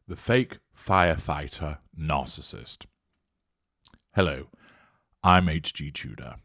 The Fake Firefighter Narcissist. Hello, I'm H.G. Tudor.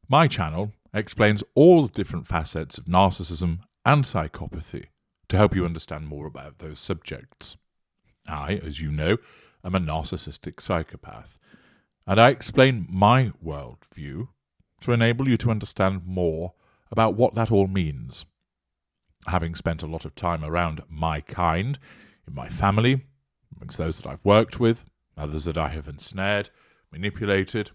My channel explains all the different facets of narcissism and psychopathy to help you understand more about those subjects. I, as you know, am a narcissistic psychopath, and I explain my worldview to enable you to understand more about what that all means. Having spent a lot of time around my kind, in my family, amongst those that I've worked with, others that I have ensnared, manipulated,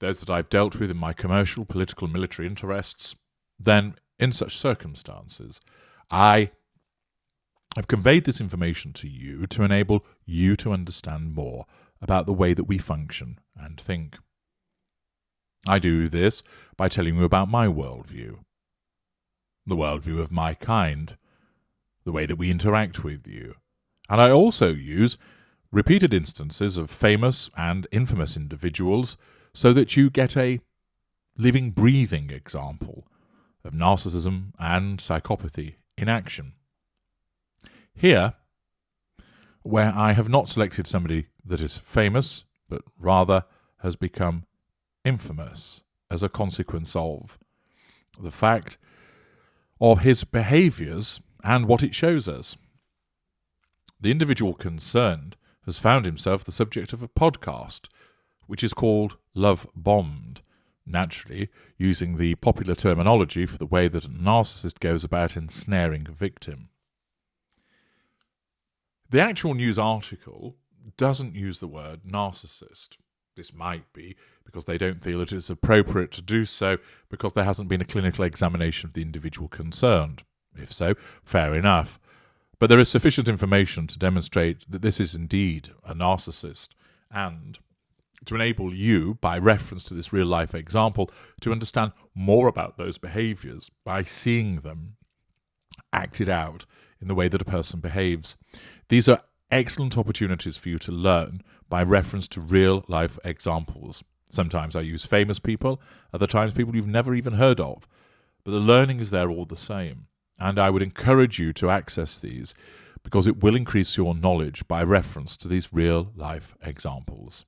those that I've dealt with in my commercial, political, military interests, then in such circumstances, I have conveyed this information to you to enable you to understand more about the way that we function and think. I do this by telling you about my worldview, the worldview of my kind, the way that we interact with you. And I also use repeated instances of famous and infamous individuals so that you get a living, breathing example of narcissism and psychopathy in action. Here, where I have not selected somebody that is famous, but rather has become infamous as a consequence of the fact of his behaviours and what it shows us. The individual concerned has found himself the subject of a podcast, which is called Love Bombed, naturally using the popular terminology for the way that a narcissist goes about ensnaring a victim. The actual news article doesn't use the word narcissist. This might be because they don't feel it is appropriate to do so because there hasn't been a clinical examination of the individual concerned. If so, fair enough. But there is sufficient information to demonstrate that this is indeed a narcissist, and to enable you, by reference to this real-life example, to understand more about those behaviours by seeing them acted out in the way that a person behaves. These are excellent opportunities for you to learn by reference to real-life examples. Sometimes I use famous people, other times people you've never even heard of, but the learning is there all the same. And I would encourage you to access these because it will increase your knowledge by reference to these real-life examples.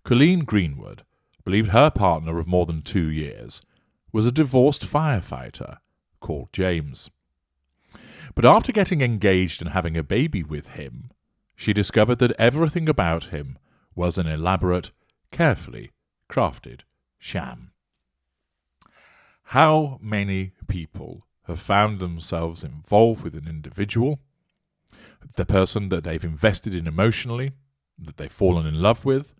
Colleen Greenwood believed her partner of more than 2 years was a divorced firefighter called James. But after getting engaged and having a baby with him, she discovered that everything about him was an elaborate, carefully crafted sham. How many people have found themselves involved with an individual, the person that they've invested in emotionally, that they've fallen in love with,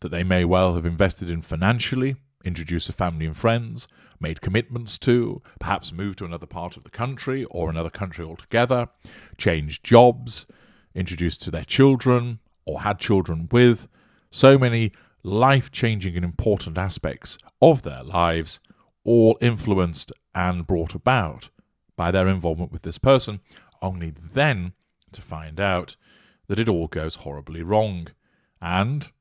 that they may well have invested in financially, introduced to family and friends, made commitments to, perhaps moved to another part of the country or another country altogether, changed jobs, introduced to their children or had children with, so many life-changing and important aspects of their lives, all influenced and brought about by their involvement with this person, only then to find out that it all goes horribly wrong. And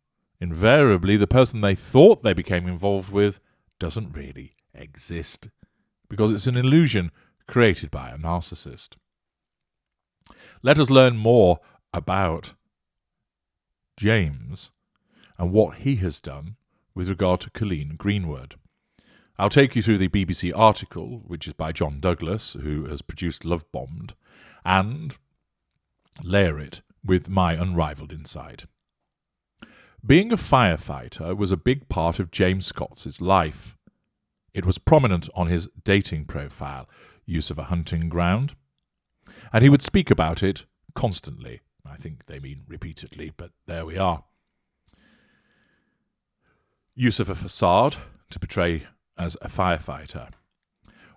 invariably, the person they thought they became involved with doesn't really exist, because it's an illusion created by a narcissist. Let us learn more about James and what he has done with regard to Colleen Greenwood. I'll take you through the BBC article, which is by John Douglas, who has produced Love Bombed, and layer it with my unrivalled insight. Being a firefighter was a big part of James Scott's life. It was prominent on his dating profile, use of a hunting ground, and he would speak about it constantly. I think they mean repeatedly, but there we are. Use of a facade to portray as a firefighter.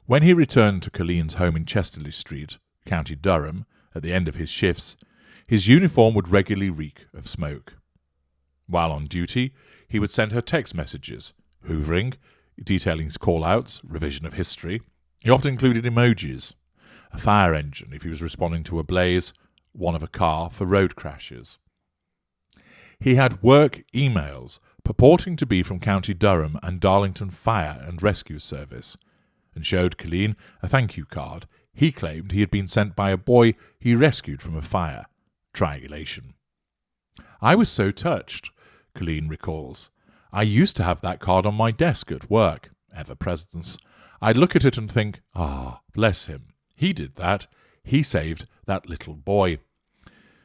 When he returned to Colleen's home in Chesterley Street, County Durham, at the end of his shifts, his uniform would regularly reek of smoke. While on duty, he would send her text messages, hoovering, detailing his call-outs, revision of history. He often included emojis, a fire engine if he was responding to a blaze, one of a car for road crashes. He had work emails purporting to be from County Durham and Darlington Fire and Rescue Service, and showed Colleen a thank you card He claimed he had been sent by a boy he rescued from a fire. Triangulation. I was so touched, Colleen recalls. I used to have that card on my desk at work, ever-presence. I'd look at it and think, bless him. He did that. He saved that little boy.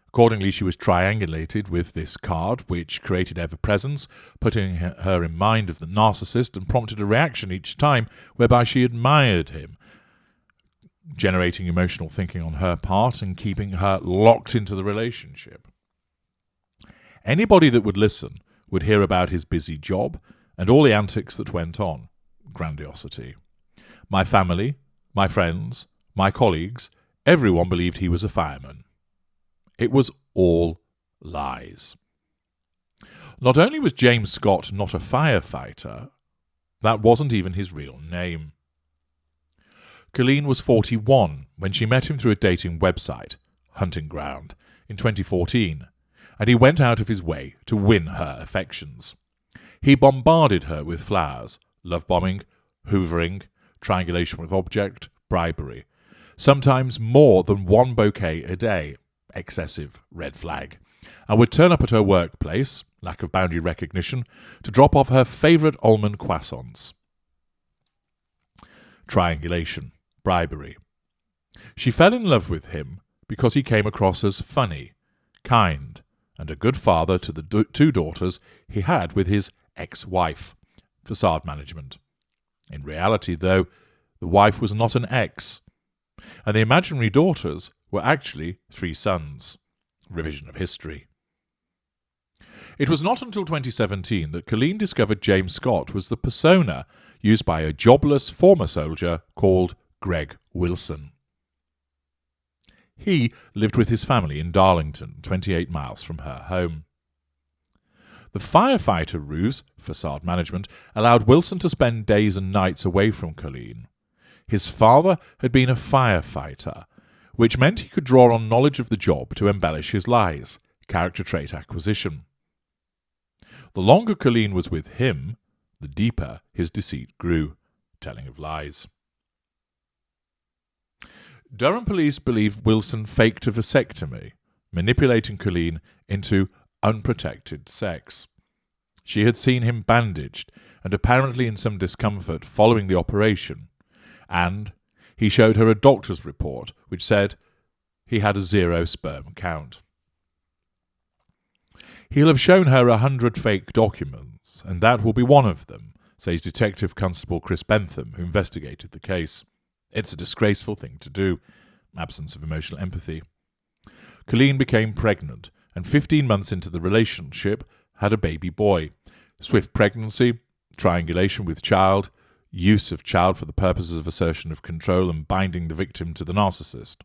Accordingly, she was triangulated with this card, which created ever-presence, putting her in mind of the narcissist and prompted a reaction each time whereby she admired him, generating emotional thinking on her part and keeping her locked into the relationship. Anybody that would listen would hear about his busy job and all the antics that went on. Grandiosity. My family, my friends, my colleagues, everyone believed he was a fireman. It was all lies. Not only was James Scott not a firefighter, that wasn't even his real name. Colleen was 41 when she met him through a dating website, Hunting Ground, in 2014, and he went out of his way to win her affections. He bombarded her with flowers, love-bombing, hoovering, triangulation with object, bribery, sometimes more than one bouquet a day, excessive red flag, and would turn up at her workplace, lack of boundary recognition, to drop off her favourite almond croissants. Triangulation, bribery. She fell in love with him because he came across as funny, kind, and a good father to the two daughters he had with his ex-wife. Facade management. In reality, though, the wife was not an ex, and the imaginary daughters were actually 3 sons. Revision of history. It was not until 2017 that Colleen discovered James Scott was the persona used by a jobless former soldier called Greg Wilson. He lived with his family in Darlington, 28 miles from her home. The firefighter ruse, facade management, allowed Wilson to spend days and nights away from Colleen. His father had been a firefighter, which meant he could draw on knowledge of the job to embellish his lies, character trait acquisition. The longer Colleen was with him, the deeper his deceit grew, telling of lies. Durham police believe Wilson faked a vasectomy, manipulating Colleen into unprotected sex. She had seen him bandaged and apparently in some discomfort following the operation, and he showed her a doctor's report which said he had a 0 sperm count. He'll have shown her 100 fake documents, and that will be one of them, says Detective Constable Chris Bentham, who investigated the case. It's a disgraceful thing to do. Absence of emotional empathy. Colleen became pregnant, and 15 months into the relationship had a baby boy. Swift pregnancy, triangulation with child, use of child for the purposes of assertion of control and binding the victim to the narcissist.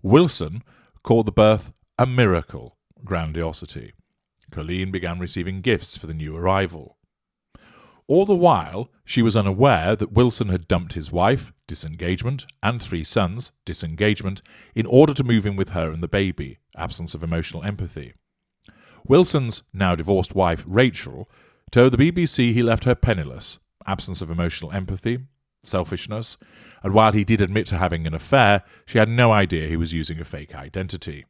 Wilson called the birth a miracle, grandiosity. Colleen began receiving gifts for the new arrival. All the while, she was unaware that Wilson had dumped his wife, disengagement, and 3 sons, disengagement, in order to move in with her and the baby, absence of emotional empathy. Wilson's now divorced wife, Rachel, told the BBC he left her penniless, absence of emotional empathy, selfishness, and while he did admit to having an affair, she had no idea he was using a fake identity.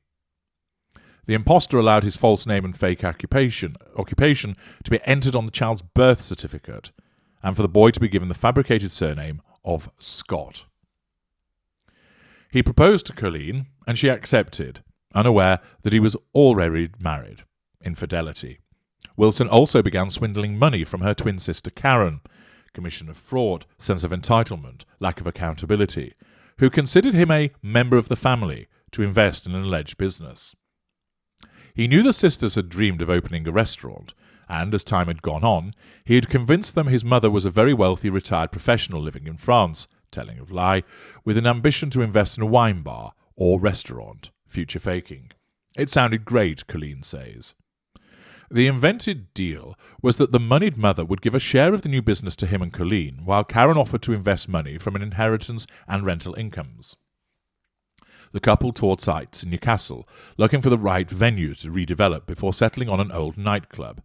The impostor allowed his false name and fake occupation to be entered on the child's birth certificate, and for the boy to be given the fabricated surname of Scott. He proposed to Colleen, and she accepted, unaware that he was already married. Infidelity. Wilson also began swindling money from her twin sister Karen, commission of fraud, sense of entitlement, lack of accountability, who considered him a member of the family to invest in an alleged business. He knew the sisters had dreamed of opening a restaurant, and as time had gone on, he had convinced them his mother was a very wealthy retired professional living in France, telling of lie, with an ambition to invest in a wine bar or restaurant, future faking. It sounded great, Colleen says. The invented deal was that the moneyed mother would give a share of the new business to him and Colleen, while Karen offered to invest money from an inheritance and rental incomes. The couple toured sites in Newcastle, looking for the right venue to redevelop before settling on an old nightclub.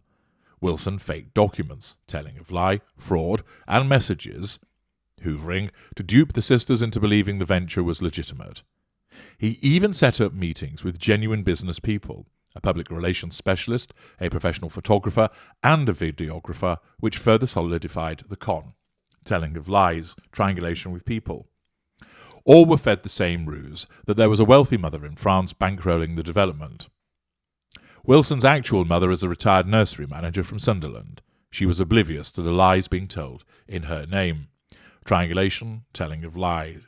Wilson faked documents, telling of lie, fraud, and messages hoovering to dupe the sisters into believing the venture was legitimate. He even set up meetings with genuine business people, a public relations specialist, a professional photographer, and a videographer, which further solidified the con, telling of lies, triangulation with people. All were fed the same ruse, that there was a wealthy mother in France bankrolling the development. Wilson's actual mother is a retired nursery manager from Sunderland. She was oblivious to the lies being told in her name. Triangulation, telling of lies.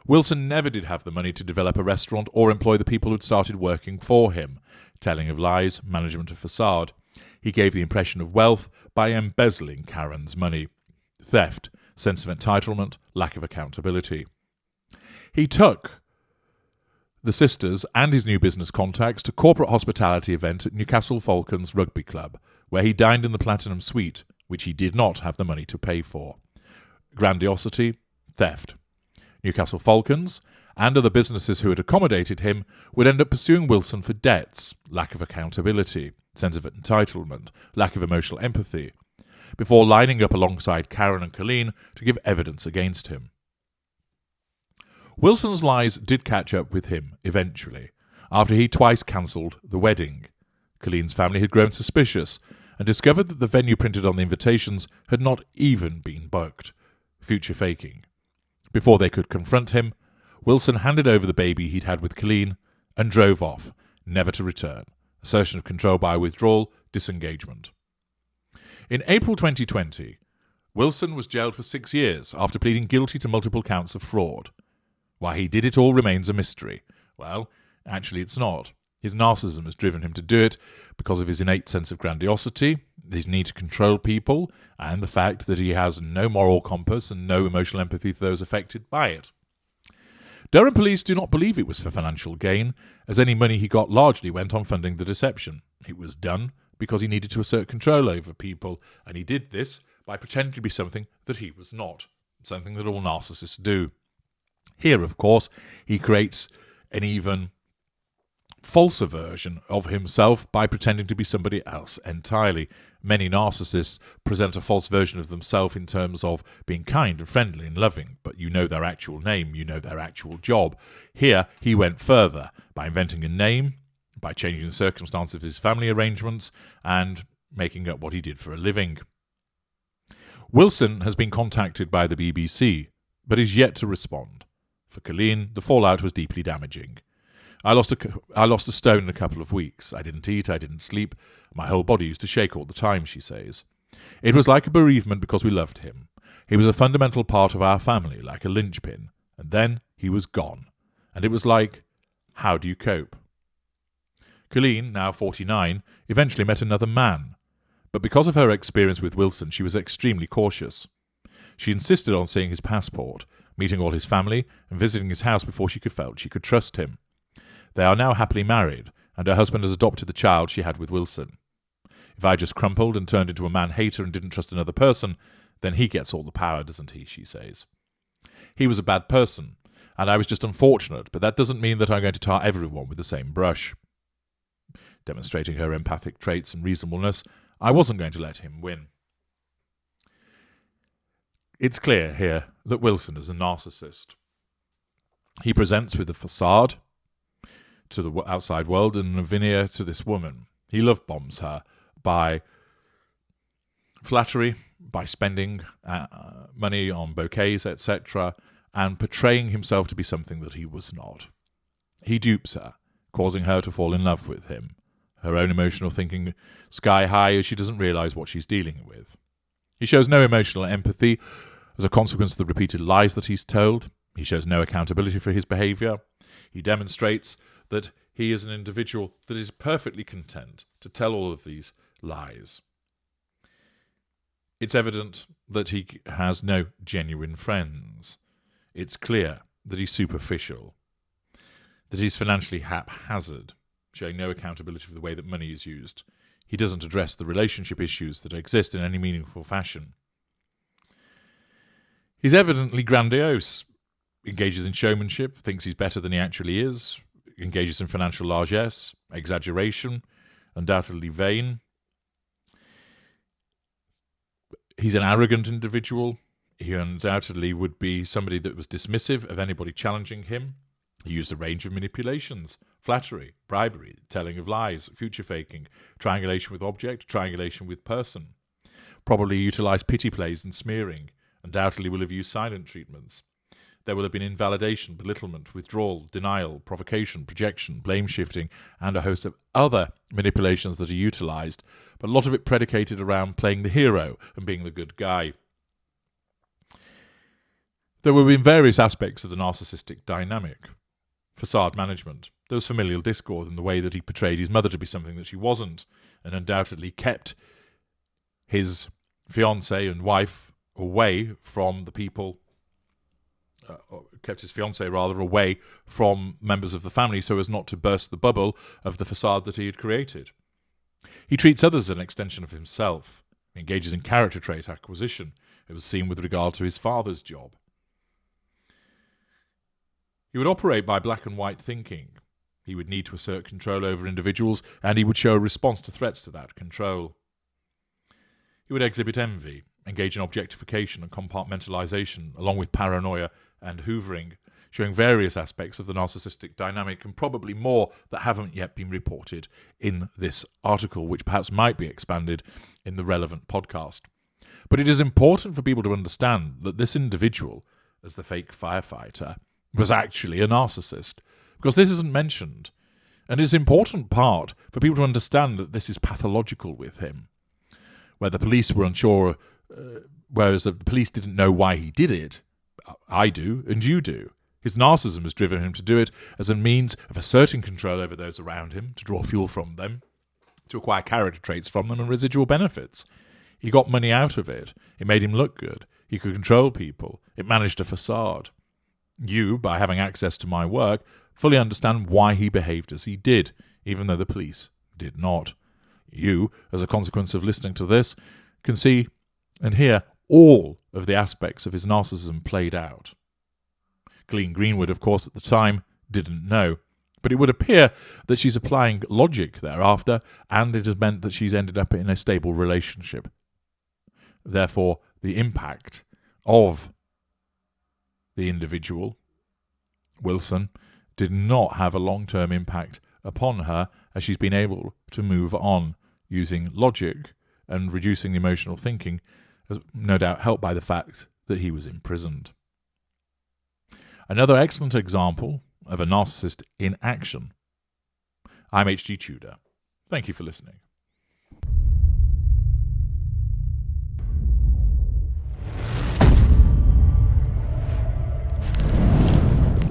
Wilson never did have the money to develop a restaurant or employ the people who'd started working for him. Telling of lies, management of facade. He gave the impression of wealth by embezzling Karen's money. Theft, sense of entitlement, lack of accountability. He took the sisters and his new business contacts to corporate hospitality event at Newcastle Falcons Rugby Club, where he dined in the Platinum Suite, which he did not have the money to pay for. Grandiosity, theft. Newcastle Falcons and other businesses who had accommodated him would end up pursuing Wilson for debts, lack of accountability, sense of entitlement, lack of emotional empathy, before lining up alongside Karen and Colleen to give evidence against him. Wilson's lies did catch up with him eventually, after he twice cancelled the wedding. Colleen's family had grown suspicious and discovered that the venue printed on the invitations had not even been booked, future faking. Before they could confront him, Wilson handed over the baby he'd had with Colleen and drove off, never to return. Assertion of control by withdrawal, disengagement. In April 2020, Wilson was jailed for 6 years after pleading guilty to multiple counts of fraud. Why he did it all remains a mystery. Well, actually it's not. His narcissism has driven him to do it because of his innate sense of grandiosity, his need to control people, and the fact that he has no moral compass and no emotional empathy for those affected by it. Durham police do not believe it was for financial gain, as any money he got largely went on funding the deception. It was done because he needed to assert control over people, and he did this by pretending to be something that he was not, something that all narcissists do. Here, of course, he creates an even falser version of himself by pretending to be somebody else entirely. Many narcissists present a false version of themselves in terms of being kind and friendly and loving, but you know their actual name, you know their actual job. Here, he went further by inventing a name, by changing the circumstances of his family arrangements, and making up what he did for a living. Wilson has been contacted by the BBC, but is yet to respond. For Colleen, the fallout was deeply damaging. I lost a stone in a couple of weeks. I didn't eat, I didn't sleep. My whole body used to shake all the time, she says. It was like a bereavement because we loved him. He was a fundamental part of our family, like a linchpin. And then he was gone. And it was like, how do you cope? Colleen, now 49, eventually met another man. But because of her experience with Wilson, she was extremely cautious. She insisted on seeing his passport, meeting all his family, and visiting his house before she felt she could trust him. They are now happily married, and her husband has adopted the child she had with Wilson. If I just crumpled and turned into a man-hater and didn't trust another person, then he gets all the power, doesn't he, she says. He was a bad person, and I was just unfortunate, but that doesn't mean that I'm going to tar everyone with the same brush. Demonstrating her empathic traits and reasonableness, I wasn't going to let him win. It's clear here that Wilson is a narcissist. He presents with a facade to the outside world and a veneer to this woman. He love bombs her by flattery, by spending money on bouquets, etc., and portraying himself to be something that he was not. He dupes her, causing her to fall in love with him, her own emotional thinking sky high as she doesn't realise what she's dealing with. He shows no emotional empathy as a consequence of the repeated lies that he's told. He shows no accountability for his behaviour. He demonstrates that he is an individual that is perfectly content to tell all of these lies. It's evident that he has no genuine friends. It's clear that he's superficial, that he's financially haphazard, showing no accountability for the way that money is used. He doesn't address the relationship issues that exist in any meaningful fashion. He's evidently grandiose, engages in showmanship, thinks he's better than he actually is, engages in financial largesse, exaggeration, undoubtedly vain. He's an arrogant individual. He undoubtedly would be somebody that was dismissive of anybody challenging him. He used a range of manipulations: flattery, bribery, telling of lies, future faking, triangulation with object, triangulation with person. Probably utilised pity plays and smearing. Undoubtedly will have used silent treatments. There will have been invalidation, belittlement, withdrawal, denial, provocation, projection, blame shifting, and a host of other manipulations that are utilised, but a lot of it predicated around playing the hero and being the good guy. There will have been various aspects of the narcissistic dynamic. Facade management. There was familial discord in the way that he portrayed his mother to be something that she wasn't, and undoubtedly kept his fiancée and wife away from the people, kept his fiancée rather away from members of the family so as not to burst the bubble of the facade that he had created. He treats others as an extension of himself. He engages in character trait acquisition. It was seen with regard to his father's job. He would operate by black and white thinking. He would need to assert control over individuals, and he would show a response to threats to that control. He would exhibit envy, engage in objectification and compartmentalization, along with paranoia and hoovering, showing various aspects of the narcissistic dynamic, and probably more that haven't yet been reported in this article, which perhaps might be expanded in the relevant podcast. But it is important for people to understand that this individual, as the fake firefighter, was actually a narcissist, because this isn't mentioned. And it's an important part for people to understand that this is pathological with him, where the police were unsure, whereas the police didn't know why he did it. I do, and you do. His narcissism has driven him to do it as a means of asserting control over those around him, to draw fuel from them, to acquire character traits from them and residual benefits. He got money out of it. It made him look good. He could control people. It managed a facade. You, by having access to my work, fully understand why he behaved as he did, even though the police did not. You, as a consequence of listening to this, can see and hear all of the aspects of his narcissism played out. Colleen Greenwood, of course, at the time didn't know, but it would appear that she's applying logic thereafter, and it has meant that she's ended up in a stable relationship. Therefore, the impact of the individual, Wilson, did not have a long-term impact upon her, as she's been able to move on using logic and reducing the emotional thinking, no doubt helped by the fact that he was imprisoned. Another excellent example of a narcissist in action. I'm H.G. Tudor. Thank you for listening.